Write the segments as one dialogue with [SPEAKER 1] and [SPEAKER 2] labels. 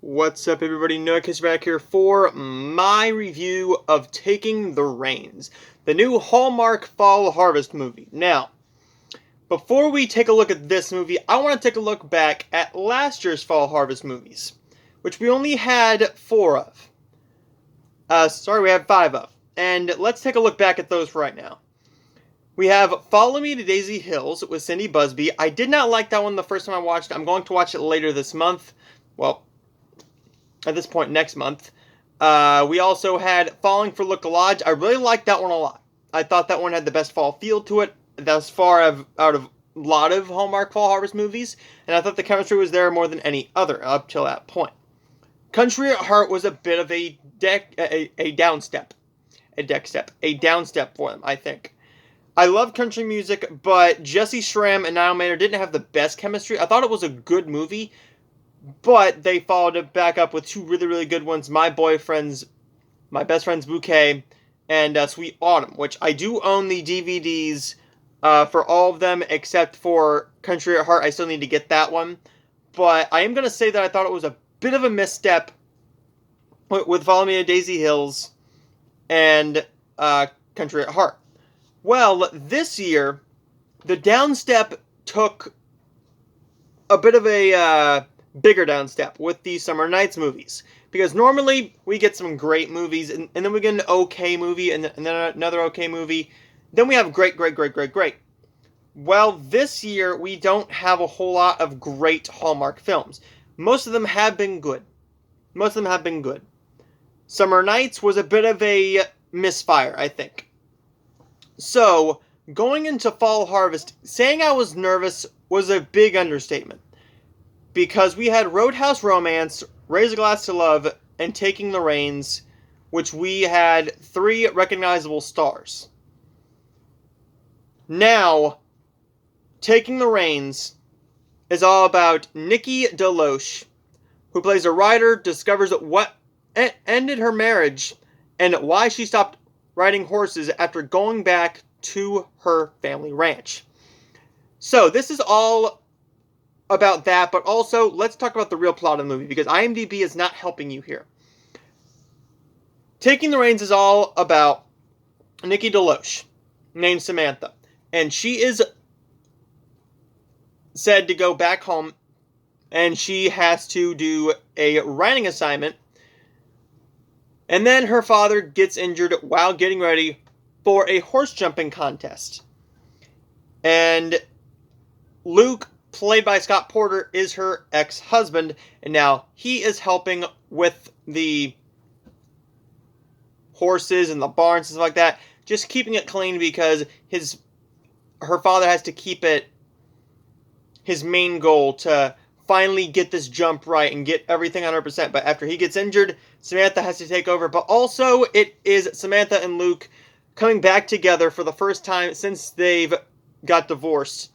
[SPEAKER 1] What's up, everybody? Noah Kiss back here for my review of Taking the Reins, the new Hallmark Fall Harvest movie. Now, before we take a look at this movie, I want to take a look back at last year's Fall Harvest movies, which we only had 4 of. We had 5 of. And let's take a look back at those right now. We have Follow Me to Daisy Hills with Cindy Busby. I did not like that one the first time I watched it. I'm going to watch it later this month. Well, at this point next month. We also had Falling for Look Lodge. I really liked that one a lot. I thought that one had the best fall feel to it thus far out of a lot of Hallmark Fall Harvest movies, and I thought the chemistry was there more than any other up till that point. Country at Heart was a bit of a downstep for them, I think. I love country music, but Jesse Schramm and Niall Maynard didn't have the best chemistry. I thought it was a good movie, but they followed it back up with 2 really, really good ones. My Best Friend's Bouquet and Sweet Autumn, which I do own the DVDs for all of them except for Country at Heart. I still need to get that one. But I am going to say that I thought it was a bit of a misstep with Follow Me to Daisy Hills and Country at Heart. Well, this year, the downstep took a bit of a bigger downstep with the Summer Nights movies. Because normally we get some great movies, and then we get an okay movie, and then another okay movie. Then we have great. Well, this year we don't have a whole lot of great Hallmark films. Most of them have been good. Summer Nights was a bit of a misfire, I think. So, going into Fall Harvest, saying I was nervous was a big understatement. Because we had Roadhouse Romance, Raise a Glass to Love, and Taking the Reins, which we had 3 recognizable stars. Now, Taking the Reins is all about Nikki DeLoach, who plays a writer, discovers what ended her marriage, and why she stopped riding horses after going back to her family ranch. So, this is all about that, but also let's talk about the real plot of the movie, because IMDb is not helping you here. Taking the Reins is all about Nikki DeLoach, named Samantha, and she is said to go back home, and she has to do a writing assignment, and then her father gets injured while getting ready for a horse jumping contest. And Luke, played by Scott Porter, is her ex-husband, and now he is helping with the horses and the barns and stuff like that, just keeping it clean because her father has to keep it his main goal to finally get this jump right and get everything 100%. But after he gets injured, Samantha has to take over. But also, it is Samantha and Luke coming back together for the first time since they've got divorced.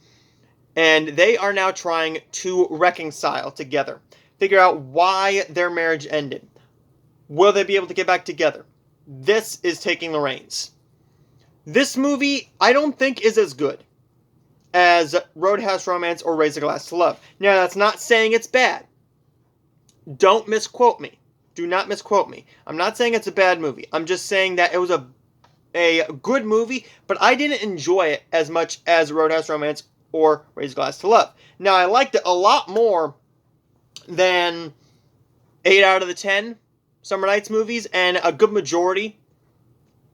[SPEAKER 1] And they are now trying to reconcile together. Figure out why their marriage ended. Will they be able to get back together? This is Taking the Reins. This movie, I don't think, is as good as Roadhouse Romance or Raise a Glass to Love. Now, that's not saying it's bad. Don't misquote me. Do not misquote me. I'm not saying it's a bad movie. I'm just saying that it was a good movie, but I didn't enjoy it as much as Roadhouse Romance or Raise a Glass to Love. Now, I liked it a lot more than 8 out of the 10 Summer Nights movies and a good majority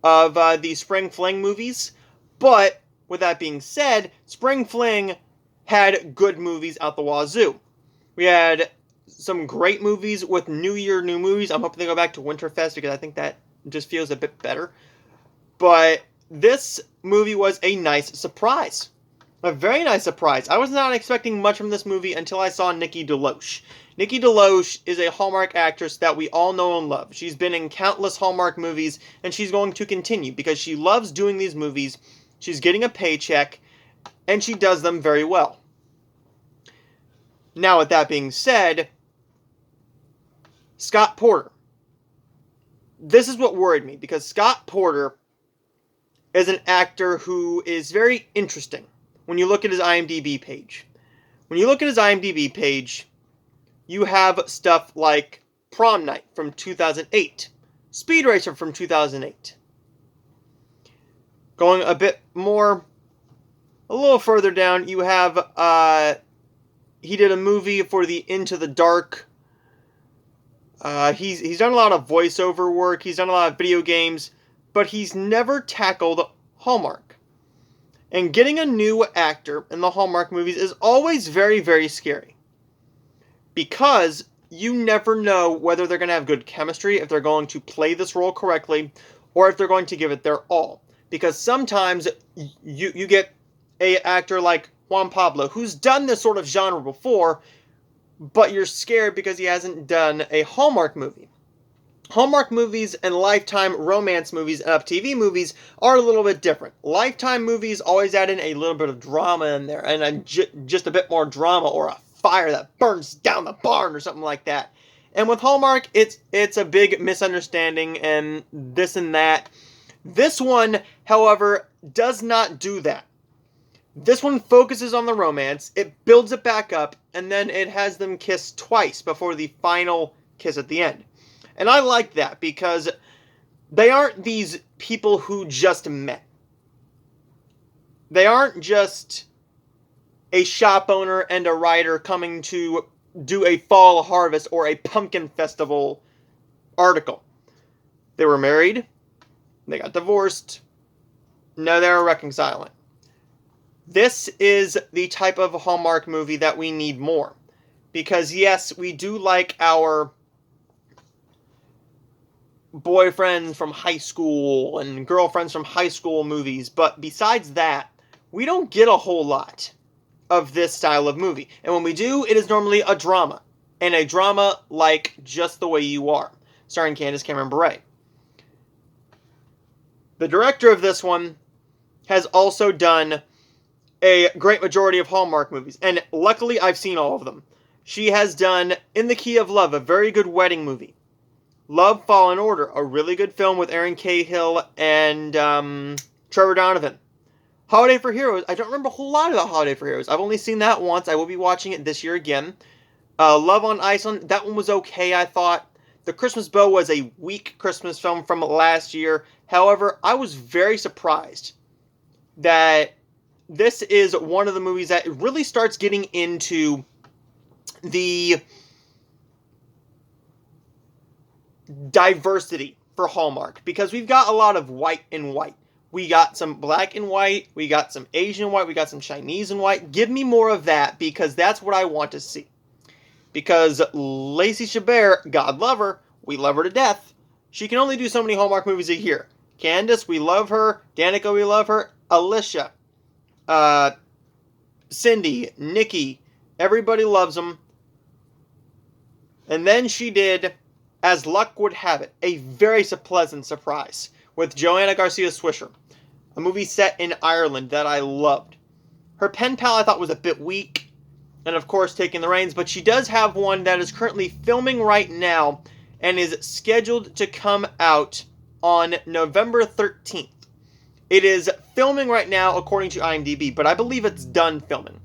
[SPEAKER 1] of the Spring Fling movies. But, with that being said, Spring Fling had good movies out the wazoo. We had some great movies with New Year, new movies. I'm hoping they go back to Winterfest because I think that just feels a bit better. But this movie was a nice surprise. A very nice surprise. I was not expecting much from this movie until I saw Nikki DeLoach. Nikki DeLoach is a Hallmark actress that we all know and love. She's been in countless Hallmark movies, and she's going to continue because she loves doing these movies. She's getting a paycheck, and she does them very well. Now, with that being said, Scott Porter. This is what worried me, because Scott Porter is an actor who is very interesting when you look at his IMDb page. When you look at his IMDb page, you have stuff like Prom Night from 2008. Speed Racer from 2008. Going a little further down, you have, he did a movie for the Into the Dark. He's done a lot of voiceover work, he's done a lot of video games, but he's never tackled Hallmark. And getting a new actor in the Hallmark movies is always very, very scary. Because you never know whether they're going to have good chemistry, if they're going to play this role correctly, or if they're going to give it their all. Because sometimes you get an actor like Juan Pablo, who's done this sort of genre before, but you're scared because he hasn't done a Hallmark movie. Hallmark movies and Lifetime romance movies and TV movies are a little bit different. Lifetime movies always add in a little bit of drama in there, and just a bit more drama, or a fire that burns down the barn or something like that. And with Hallmark, it's a big misunderstanding and this and that. This one, however, does not do that. This one focuses on the romance, it builds it back up, and then it has them kiss twice before the final kiss at the end. And I like that because they aren't these people who just met. They aren't just a shop owner and a writer coming to do a fall harvest or a pumpkin festival article. They were married, they got divorced, now they're reconciling. This is the type of Hallmark movie that we need more. Because yes, we do like our boyfriends from high school and girlfriends from high school movies, but besides that, we don't get a whole lot of this style of movie. And when we do, it is normally a drama. And a drama like Just the Way You Are, starring Candace Cameron Bure. The director of this one has also done a great majority of Hallmark movies, and luckily I've seen all of them. She has done In the Key of Love, a very good wedding movie. Love, Fallen Order, a really good film with Erin Cahill and Trevor Donovan. Holiday for Heroes, I don't remember a whole lot about Holiday for Heroes. I've only seen that once. I will be watching it this year again. Love on Iceland, that one was okay, I thought. The Christmas Bow was a weak Christmas film from last year. However, I was very surprised that this is one of the movies that really starts getting into the diversity for Hallmark, because we've got a lot of white and white. We got some black and white, we got some Asian white, we got some Chinese and white. Give me more of that, because that's what I want to see. Because Lacey Chabert, God love her, we love her to death, she can only do so many Hallmark movies a year. Candace, we love her. Danica, we love her. Alicia, Cindy, Nikki, everybody loves them. And then she did, as luck would have it, a very pleasant surprise with Joanna Garcia Swisher, a movie set in Ireland that I loved. Her pen pal I thought was a bit weak, and of course Taking the Reins, but she does have one that is currently filming right now and is scheduled to come out on November 13th. It is filming right now according to IMDb, but I believe it's done filming.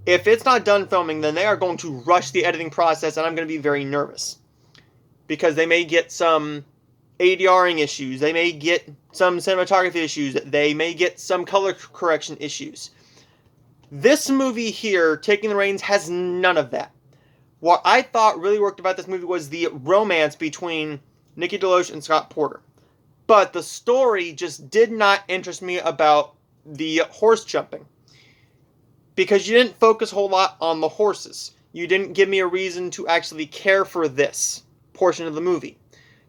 [SPEAKER 1] If it's not done filming, then they are going to rush the editing process, and I'm going to be very nervous. Because they may get some ADRing issues, they may get some cinematography issues, they may get some color correction issues. This movie here, Taking the Reins, has none of that. What I thought really worked about this movie was the romance between Nikki DeLoach and Scott Porter. But the story just did not interest me about the horse jumping. Because you didn't focus a whole lot on the horses. You didn't give me a reason to actually care for this portion of the movie.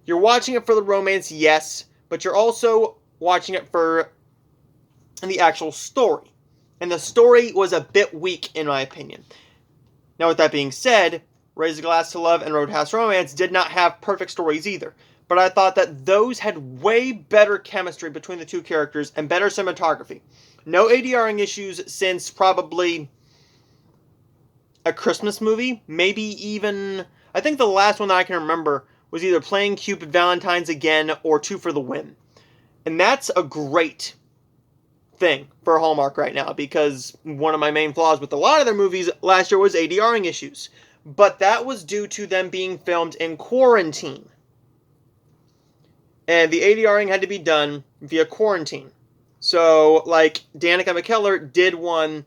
[SPEAKER 1] You're watching it for the romance, yes, but you're also watching it for the actual story. And the story was a bit weak, in my opinion. Now, with that being said, Raise a Glass to Love and Roadhouse Romance did not have perfect stories either. But I thought that those had way better chemistry between the two characters and better cinematography. No ADRing issues since probably A Christmas Movie. Maybe even, I think the last one that I can remember was either Playing Cupid Valentine's Again or Two for the Win. And that's a great thing for Hallmark right now, because one of my main flaws with a lot of their movies last year was ADRing issues. but that was due to them being filmed in quarantine. And the ADRing had to be done via quarantine. So, like, Danica McKellar did one,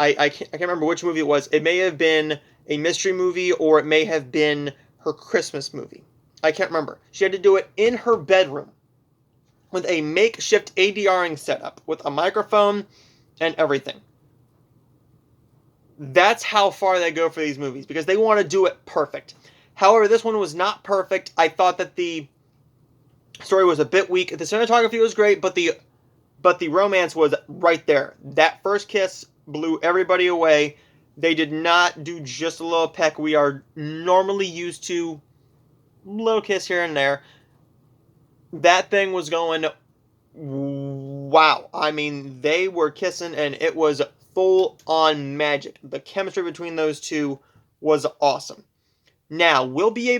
[SPEAKER 1] I can't remember which movie it was. It may have been a mystery movie, or it may have been her Christmas movie. I can't remember. She had to do it in her bedroom with a makeshift ADRing setup, with a microphone and everything. That's how far they go for these movies, because they want to do it perfect. However, this one was not perfect. I thought that the story was a bit weak. The cinematography was great, but the romance was right there. That first kiss blew everybody away. They did not do just a little peck. We are normally used to little kiss here and there. That thing was going, wow. I mean, they were kissing, and it was full on magic. The chemistry between those two was awesome. Now, will we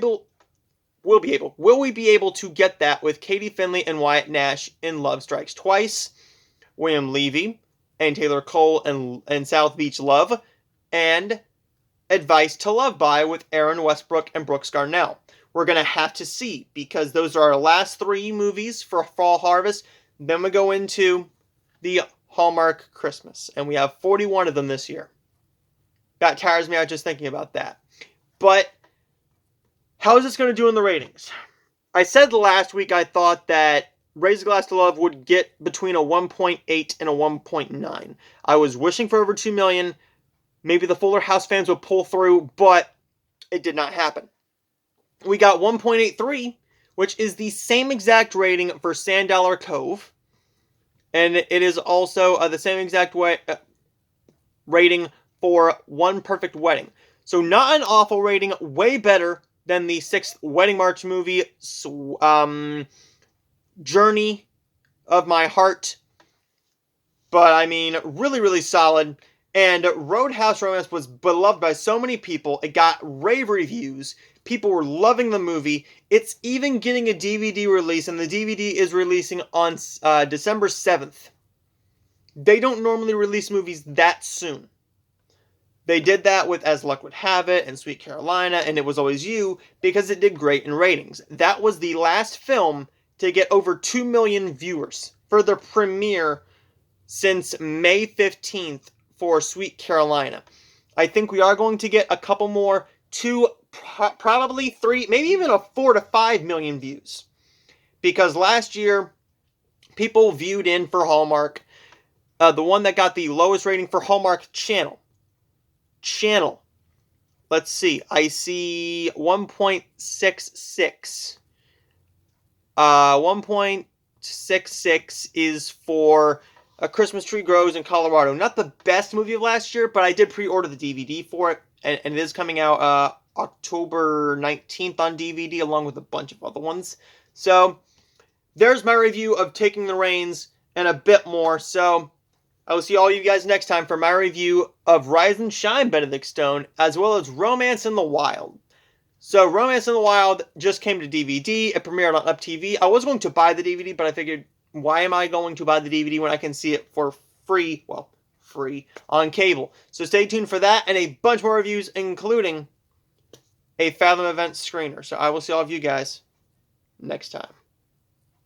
[SPEAKER 1] be able to get that with Katie Finley and Wyatt Nash in Love Strikes Twice, William Levy and Taylor Cole and South Beach Love, and Advice to Love By with Aaron Westbrook and Brooks Garnell? We're going to have to see, because those are our last 3 movies for Fall Harvest. Then we go into the Hallmark Christmas, and we have 41 of them this year. That tires me out just thinking about that. But how is this going to do in the ratings? I said last week I thought that Raise a Glass to Love would get between a 1.8 and a 1.9. I was wishing for over 2 million. Maybe the Fuller House fans would pull through, but it did not happen. We got 1.83, which is the same exact rating for Sand Dollar Cove. And it is also the same exact rating for One Perfect Wedding. So not an awful rating, way better than the 6th Wedding March movie, Journey of My Heart. But, I mean, really, really solid. And Roadhouse Romance was beloved by so many people. It got rave reviews. People were loving the movie. It's even getting a DVD release, and the DVD is releasing on December 7th. They don't normally release movies that soon. They did that with As Luck Would Have It and Sweet Carolina and It Was Always You, because it did great in ratings. That was the last film to get over 2 million viewers for the premiere since May 15th for Sweet Carolina. I think we are going to get a couple more, 2, probably 3, maybe even a 4 to 5 million views. Because last year, people viewed in for Hallmark. The one that got the lowest rating for Hallmark Channel. Let's see. I see 1.66. 1.66 is for A Christmas Tree Grows in Colorado. Not the best movie of last year, but I did pre-order the DVD for it. And it is coming out October 19th on DVD, along with a bunch of other ones. So, there's my review of Taking the Reins and a bit more. So, I will see all you guys next time for my review of Rise and Shine, Benedict Stone, as well as Romance in the Wild. So, Romance in the Wild just came to DVD. It premiered on Up TV. I was going to buy the DVD, but I figured, why am I going to buy the DVD when I can see it for free? Well, free on cable. So, stay tuned for that and a bunch more reviews, including a Fathom Events screener. So, I will see all of you guys next time.